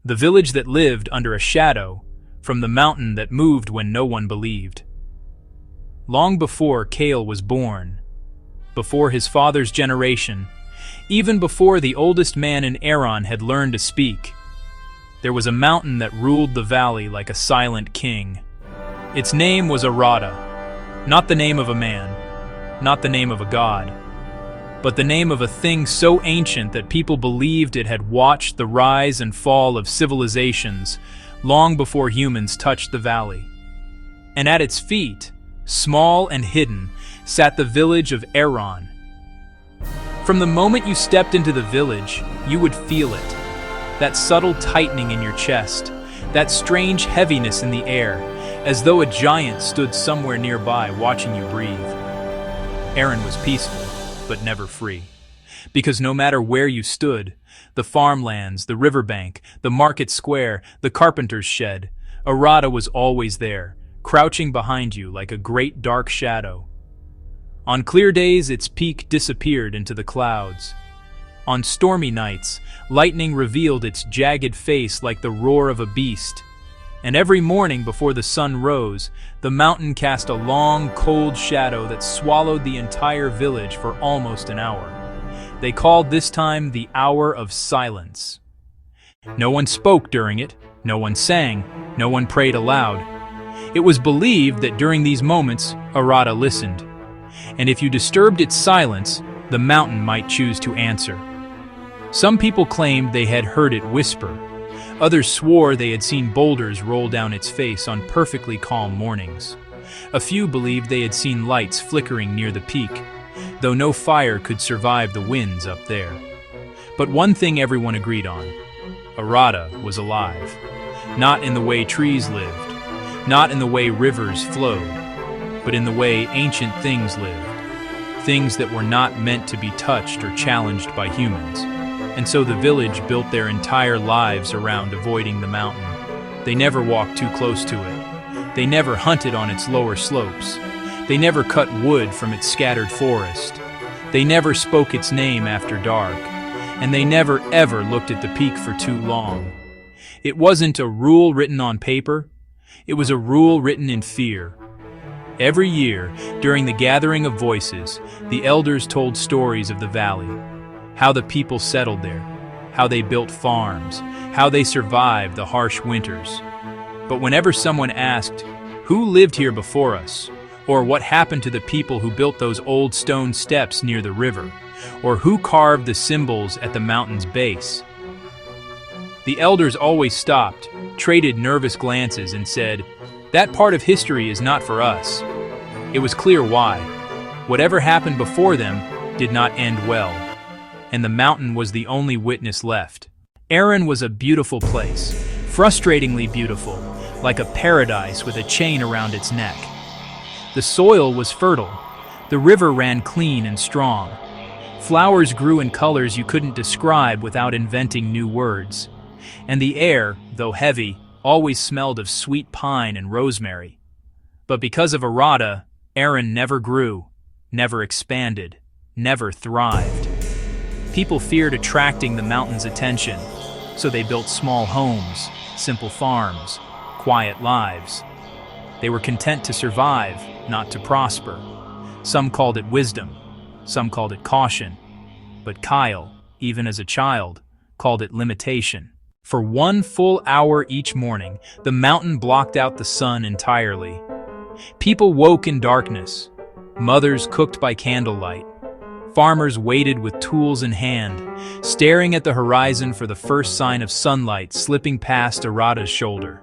the village that lived under a shadow from the mountain that moved when no one believed. Long before Kale was born, before his father's generation, even before the oldest man in Aeron had learned to speak, there was a mountain that ruled the valley like a silent king. Its name was Arata, not the name of a man, not the name of a god, but the name of a thing so ancient that people believed it had watched the rise and fall of civilizations long before humans touched the valley. And at its feet, small and hidden, sat the village of Aeron. From the moment you stepped into the village, you would feel it, that subtle tightening in your chest, that strange heaviness in the air, as though a giant stood somewhere nearby watching you breathe. Aeron was peaceful, but never free. Because no matter where you stood, the farmlands, the riverbank, the market square, the carpenter's shed, Arata was always there, crouching behind you like a great dark shadow. On clear days, its peak disappeared into the clouds. On stormy nights, lightning revealed its jagged face like the roar of a beast. And every morning before the sun rose, the mountain cast a long, cold shadow that swallowed the entire village for almost an hour. They called this time the Hour of Silence. No one spoke during it, no one sang, no one prayed aloud. It was believed that during these moments, Arata listened. And if you disturbed its silence, the mountain might choose to answer. Some people claimed they had heard it whisper. Others swore they had seen boulders roll down its face on perfectly calm mornings. A few believed they had seen lights flickering near the peak, though no fire could survive the winds up there. But one thing everyone agreed on: Arata was alive. Not in the way trees lived, not in the way rivers flowed, but in the way ancient things lived. Things that were not meant to be touched or challenged by humans. And so the village built their entire lives around avoiding the mountain. They never walked too close to it. They never hunted on its lower slopes. They never cut wood from its scattered forest. They never spoke its name after dark. And they never ever looked at the peak for too long. It wasn't a rule written on paper. It was a rule written in fear. Every year, during the gathering of voices, the elders told stories of the valley. How the people settled there, how they built farms, how they survived the harsh winters. But whenever someone asked, "Who lived here before us?" or "What happened to the people who built those old stone steps near the river?" or "Who carved the symbols at the mountain's base?" the elders always stopped, traded nervous glances, and said, "That part of history is not for us." It was clear why. Whatever happened before them did not end well. And the mountain was the only witness left. Aeron was a beautiful place, frustratingly beautiful, like a paradise with a chain around its neck. The soil was fertile. The river ran clean and strong. Flowers grew in colors you couldn't describe without inventing new words. And the air, though heavy, always smelled of sweet pine and rosemary. But because of Arata, Aeron never grew, never expanded, never thrived. People feared attracting the mountain's attention, so they built small homes, simple farms, quiet lives. They were content to survive, not to prosper. Some called it wisdom, some called it caution. But Kyle, even as a child, called it limitation. For 1 full hour each morning, the mountain blocked out the sun entirely. People woke in darkness. Mothers cooked by candlelight. Farmers waited with tools in hand, staring at the horizon for the first sign of sunlight slipping past Arata's shoulder.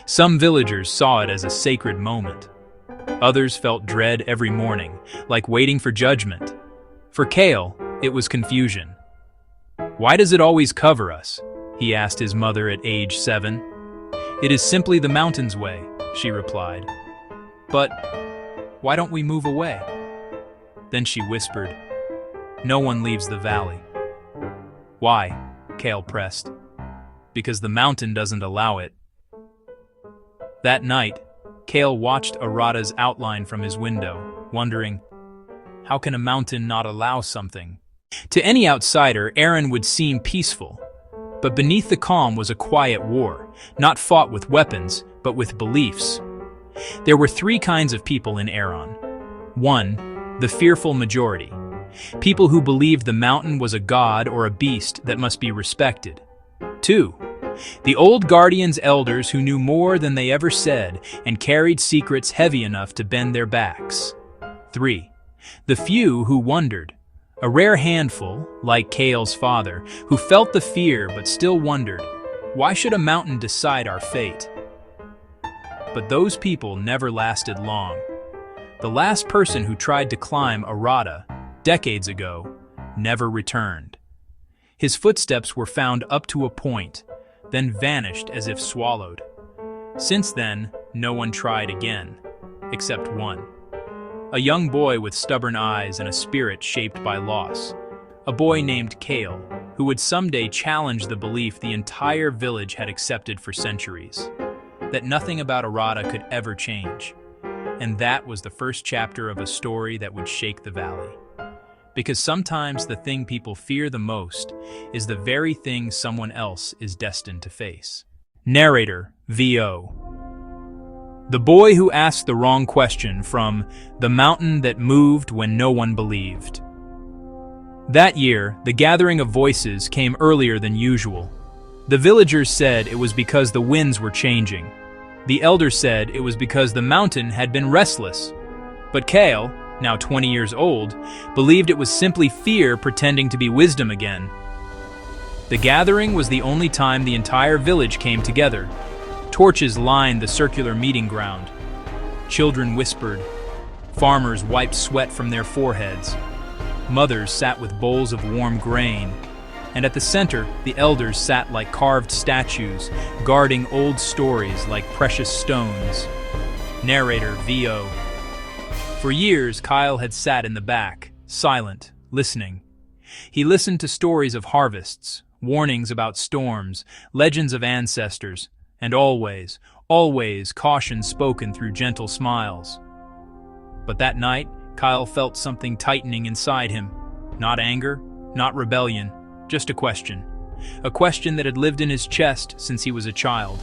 Some villagers saw it as a sacred moment. Others felt dread every morning, like waiting for judgment. For Kale, it was confusion. "Why does it always cover us?" he asked his mother at age 7. "It is simply the mountain's way," she replied. "But why don't we move away?" Then she whispered, "No one leaves the valley." "Why?" Kale pressed. "Because the mountain doesn't allow it." That night, Kale watched Arata's outline from his window, wondering, how can a mountain not allow something? To any outsider, Aeron would seem peaceful. But beneath the calm was a quiet war, not fought with weapons, but with beliefs. There were three kinds of people in Aeron. 1. The fearful majority. People who believed the mountain was a god or a beast that must be respected. 2. The old guardians' elders who knew more than they ever said and carried secrets heavy enough to bend their backs. 3. The few who wondered. A rare handful, like Kael's father, who felt the fear but still wondered, why should a mountain decide our fate? But those people never lasted long. The last person who tried to climb Arata, decades ago, never returned. His footsteps were found up to a point, then vanished as if swallowed. Since then, no one tried again, except one. A young boy with stubborn eyes and a spirit shaped by loss. A boy named Kael, who would someday challenge the belief the entire village had accepted for centuries. That nothing about Arata could ever change. And that was the first chapter of a story that would shake the valley. Because sometimes the thing people fear the most is the very thing someone else is destined to face. Narrator, V.O. The Boy Who Asked the Wrong Question from The Mountain That Moved When No One Believed. That year, the gathering of voices came earlier than usual. The villagers said it was because the winds were changing. The elders said it was because the mountain had been restless. But Kael, now 20 years old, believed it was simply fear pretending to be wisdom again. The gathering was the only time the entire village came together. Torches lined the circular meeting ground. Children whispered. Farmers wiped sweat from their foreheads. Mothers sat with bowls of warm grain. And at the center, the elders sat like carved statues, guarding old stories like precious stones. Narrator, V.O. For years, Kael had sat in the back, silent, listening. He listened to stories of harvests, warnings about storms, legends of ancestors, and always, always caution spoken through gentle smiles. But that night, Kael felt something tightening inside him. Not anger, not rebellion, just a question. A question that had lived in his chest since he was a child.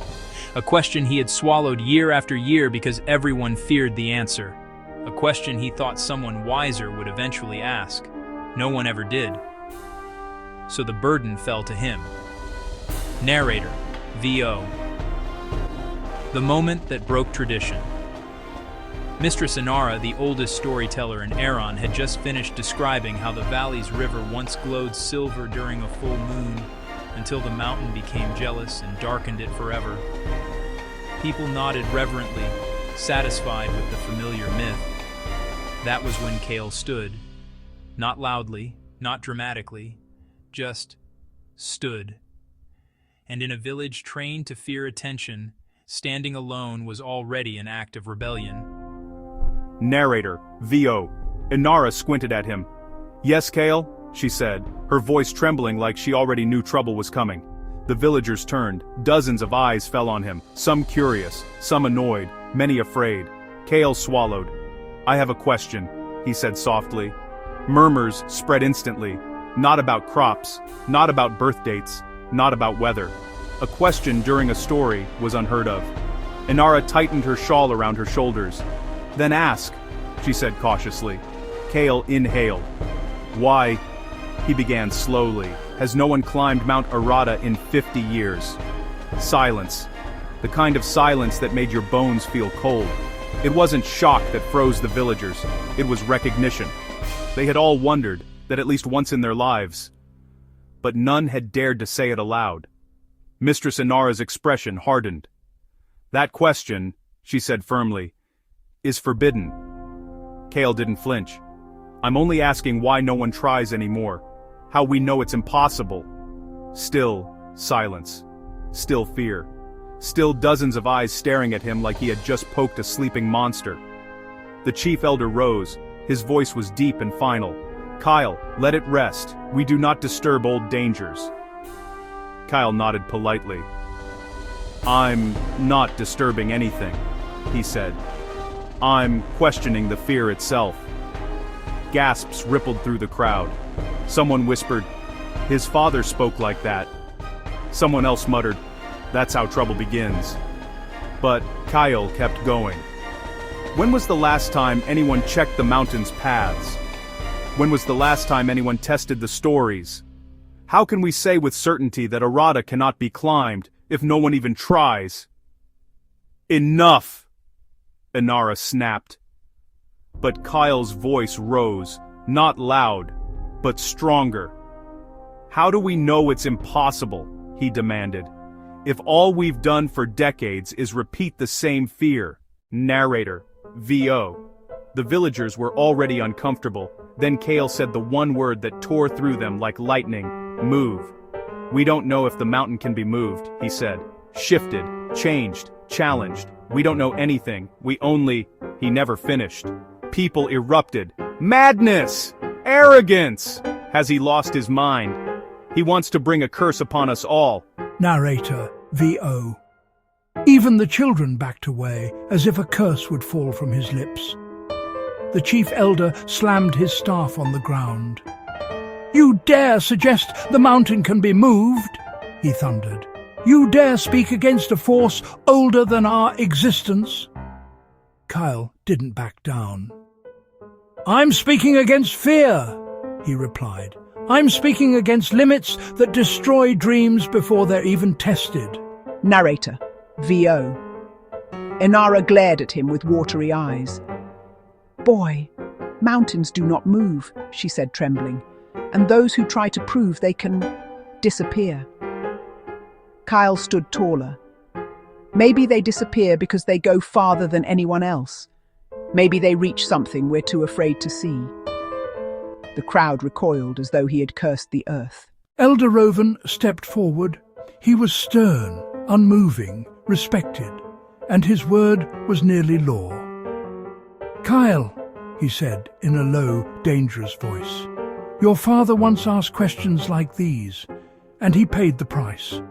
A question he had swallowed year after year because everyone feared the answer. A question he thought someone wiser would eventually ask. No one ever did. So the burden fell to him. Narrator, V.O. The moment that broke tradition. Mistress Inara, the oldest storyteller in Aeron, had just finished describing how the valley's river once glowed silver during a full moon, until the mountain became jealous and darkened it forever. People nodded reverently, satisfied with the familiar myth. That was when Kael stood. Not loudly, not dramatically, just stood. And in a village trained to fear attention, standing alone was already an act of rebellion. Narrator, V.O. Inara squinted at him. "Yes, Kael," she said, her voice trembling like she already knew trouble was coming. The villagers turned. Dozens of eyes fell on him, some curious, some annoyed, many afraid. Kael swallowed. "I have a question," he said softly. Murmurs spread instantly. Not about crops, not about birth dates, not about weather. A question during a story was unheard of. Inara tightened her shawl around her shoulders. "Then ask," she said cautiously. Kael inhaled. "Why," he began slowly, "has no one climbed Mount Arata in 50 years? Silence. The kind of silence that made your bones feel cold. It wasn't shock that froze the villagers. It was recognition. They had all wondered, that at least once in their lives. But none had dared to say it aloud. Mistress Inara's expression hardened. "That question," she said firmly, "is forbidden." Kael didn't flinch. "I'm only asking why no one tries anymore. How we know it's impossible." Still silence. Still fear. Still dozens of eyes staring at him like he had just poked a sleeping monster. The chief elder rose. His voice was deep and final. "Kael, let it rest. We do not disturb old dangers." Kael nodded politely. "I'm not disturbing anything," he said. "I'm questioning the fear itself." Gasps rippled through the crowd. Someone whispered, "His father spoke like that." Someone else muttered, "That's how trouble begins." But Kyle kept going. When was the last time anyone checked the mountain's paths? When was the last time anyone tested the stories? How can we say with certainty that Arata cannot be climbed if no one even tries? Enough! Inara snapped. But Kyle's voice rose, not loud, but stronger. "How do we know it's impossible?" he demanded. "If all we've done for decades is repeat the same fear." Narrator, VO. The villagers were already uncomfortable. Then Kale said the one word that tore through them like lightning: move. "We don't know if the mountain can be moved," he said. "Shifted, changed, challenged. We don't know anything. We only..." He never finished. People erupted. "Madness! Arrogance! Has he lost his mind? He wants to bring a curse upon us all." Narrator, VO. Even the children backed away, as if a curse would fall from his lips. The chief elder slammed his staff on the ground. "You dare suggest the mountain can be moved?" he thundered. "You dare speak against a force older than our existence?" Kyle didn't back down. "I'm speaking against fear," he replied. "I'm speaking against limits that destroy dreams before they're even tested." Narrator, VO. Inara glared at him with watery eyes. "Boy, mountains do not move," she said, trembling, "and those who try to prove they can disappear." Kyle stood taller. "Maybe they disappear because they go farther than anyone else. Maybe they reach something we're too afraid to see." The crowd recoiled as though he had cursed the earth. Elder Rovan stepped forward. He was stern, unmoving, respected, and his word was nearly law. "Kyle," he said in a low, dangerous voice, "your father once asked questions like these, and he paid the price.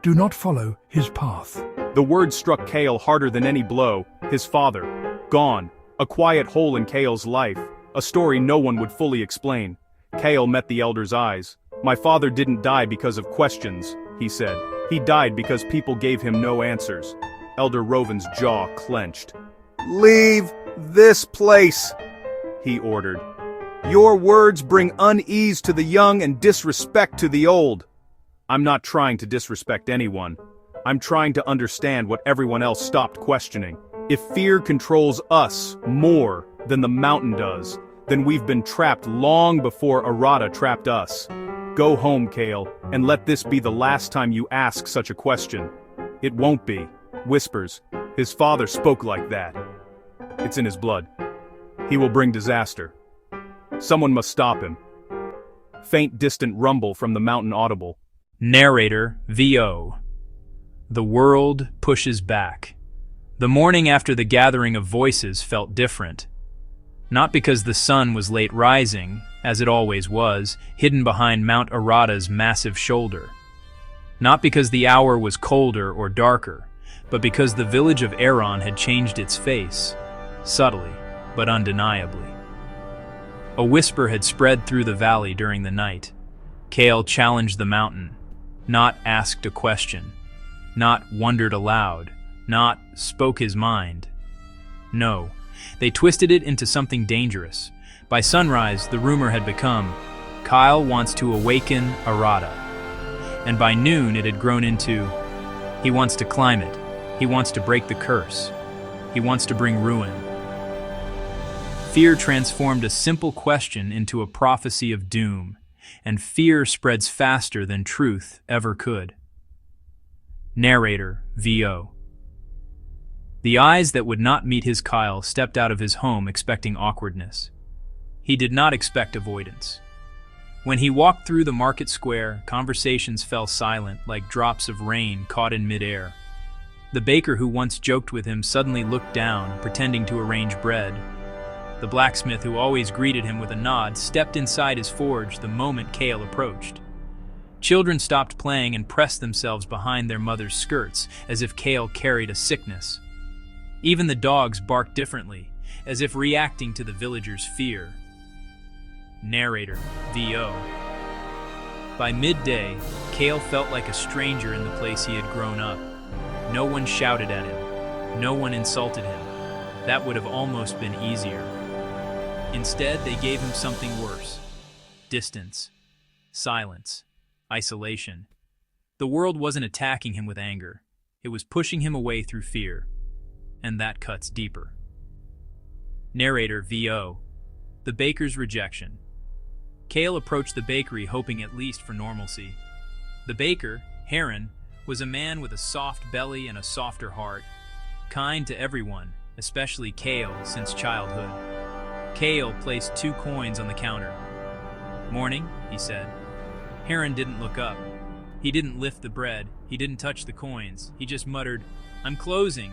Do not follow his path." The word struck Kale harder than any blow. His father. Gone. A quiet hole in Kale's life. A story no one would fully explain. Kale met the elder's eyes. "My father didn't die because of questions," he said. "He died because people gave him no answers." Elder Rovan's jaw clenched. "Leave this place," he ordered. "Your words bring unease to the young and disrespect to the old." "I'm not trying to disrespect anyone. I'm trying to understand what everyone else stopped questioning. If fear controls us more than the mountain does, then we've been trapped long before Arata trapped us. Go home, Kale, and let this be the last time you ask such a question." "It won't be." Whispers. "His father spoke like that. It's in his blood. He will bring disaster. Someone must stop him." Faint, distant rumble from the mountain audible. Narrator, VO. The world pushes back. The morning after the gathering of voices felt different. Not because the sun was late rising, as it always was, hidden behind Mount Arata's massive shoulder. Not because the hour was colder or darker, but because the village of Aeron had changed its face, subtly, but undeniably. A whisper had spread through the valley during the night. Kale challenged the mountain, not asked a question, not wondered aloud, not spoke his mind. No, they twisted it into something dangerous. By sunrise, the rumor had become, "Kyle wants to awaken Arata." And by noon, it had grown into, "He wants to climb it. He wants to break the curse. He wants to bring ruin." Fear transformed a simple question into a prophecy of doom, and fear spreads faster than truth ever could. Narrator, VO. The eyes that would not meet his Kyle stepped out of his home expecting awkwardness. He did not expect avoidance. When he walked through the market square, conversations fell silent like drops of rain caught in midair. The baker who once joked with him suddenly looked down, pretending to arrange bread. The blacksmith who always greeted him with a nod stepped inside his forge the moment Kale approached. Children stopped playing and pressed themselves behind their mother's skirts as if Kale carried a sickness. Even the dogs barked differently, as if reacting to the villagers' fear. Narrator, VO. By midday, Kale felt like a stranger in the place he had grown up. No one shouted at him. No one insulted him. That would have almost been easier. Instead, they gave him something worse. Distance. Silence. Isolation. The world wasn't attacking him with anger. It was pushing him away through fear. And that cuts deeper. Narrator VO. The baker's rejection. Kale approached the bakery hoping at least for normalcy. The baker, Heron, was a man with a soft belly and a softer heart, kind to everyone, especially Kale since childhood. Kale placed 2 coins on the counter. "Morning," he said. Heron didn't look up. He didn't lift the bread. He didn't touch the coins. He just muttered, "I'm closing."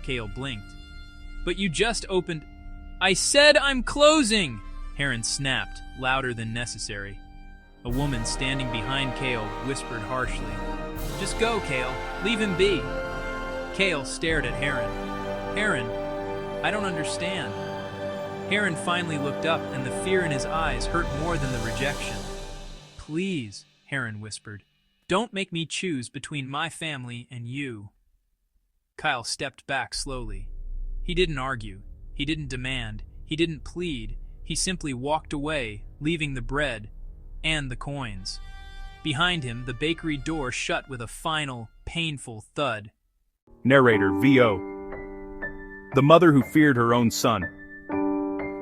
Kale blinked. "But you just opened—" "I said I'm closing!" Heron snapped, louder than necessary. A woman standing behind Kale whispered harshly, "Just go, Kale. Leave him be." Kale stared at Heron. "Heron, I don't understand." Heron finally looked up, and the fear in his eyes hurt more than the rejection. "Please," Heron whispered, "don't make me choose between my family and you." Kyle stepped back slowly. He didn't argue. He didn't demand. He didn't plead. He simply walked away, leaving the bread and the coins. Behind him, the bakery door shut with a final, painful thud. Narrator VO. The mother who feared her own son.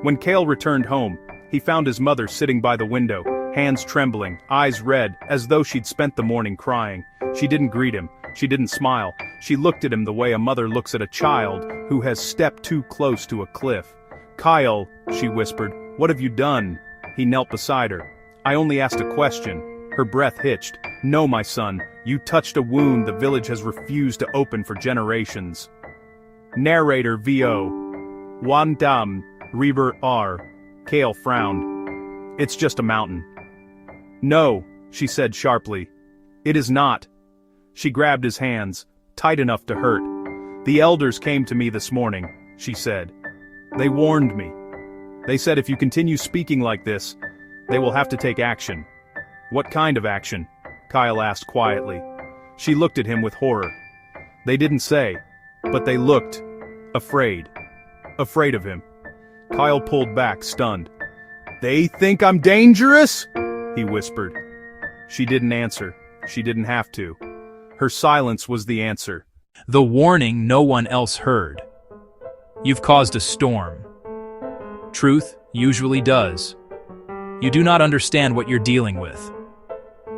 When Kale returned home, he found his mother sitting by the window, hands trembling, eyes red, as though she'd spent the morning crying. She didn't greet him. She didn't smile. She looked at him the way a mother looks at a child who has stepped too close to a cliff. "Kyle," she whispered, "what have you done?" He knelt beside her. "I only asked a question." Her breath hitched. "No, my son, you touched a wound the village has refused to open for generations." Narrator VO. Wandam, Reber R. Kale frowned. "It's just a mountain." "No," she said sharply. "It is not." She grabbed his hands, tight enough to hurt. "The elders came to me this morning," she said. "They warned me. They said if you continue speaking like this, they will have to take action." "What kind of action?" Kyle asked quietly. She looked at him with horror. "They didn't say, but they looked afraid. Afraid of him." Kyle pulled back, stunned. "They think I'm dangerous?" he whispered. She didn't answer. She didn't have to. Her silence was the answer. The warning no one else heard. You've caused a storm. Truth usually does. You do not understand what you're dealing with.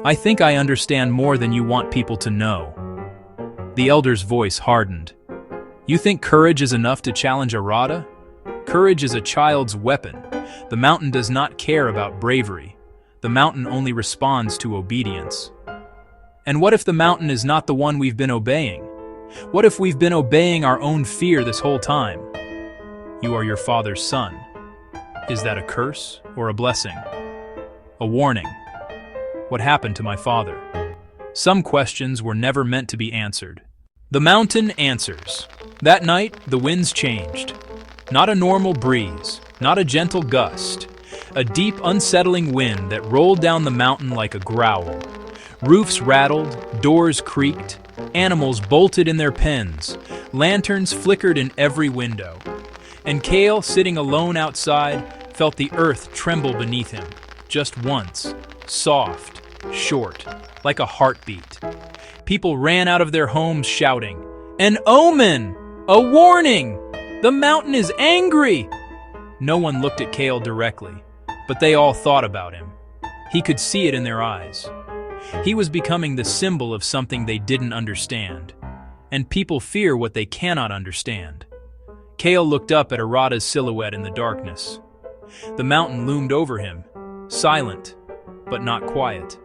I think I understand more than you want people to know. The elder's voice hardened. You think courage is enough to challenge Arata? Courage is a child's weapon. The mountain does not care about bravery. The mountain only responds to obedience. And what if the mountain is not the one we've been obeying? What if we've been obeying our own fear this whole time? You are your father's son. Is that a curse or a blessing? A warning. What happened to my father? Some questions were never meant to be answered. The mountain answers. That night, the winds changed. Not a normal breeze, not a gentle gust. A deep, unsettling wind that rolled down the mountain like a growl. Roofs rattled, doors creaked, animals bolted in their pens, lanterns flickered in every window. And Kale, sitting alone outside, felt the earth tremble beneath him, just once, soft, short, like a heartbeat. People ran out of their homes shouting, "An omen! A warning! The mountain is angry!" No one looked at Kale directly, but they all thought about him. He could see it in their eyes. He was becoming the symbol of something they didn't understand, and people fear what they cannot understand. Kale looked up at Arata's silhouette in the darkness. The mountain loomed over him, silent, but not quiet.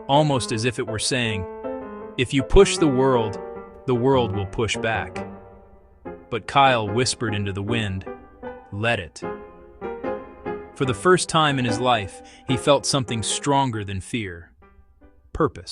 Almost as if it were saying, if you push the world will push back. But Kyle whispered into the wind, let it. For the first time in his life, he felt something stronger than fear. Purpose.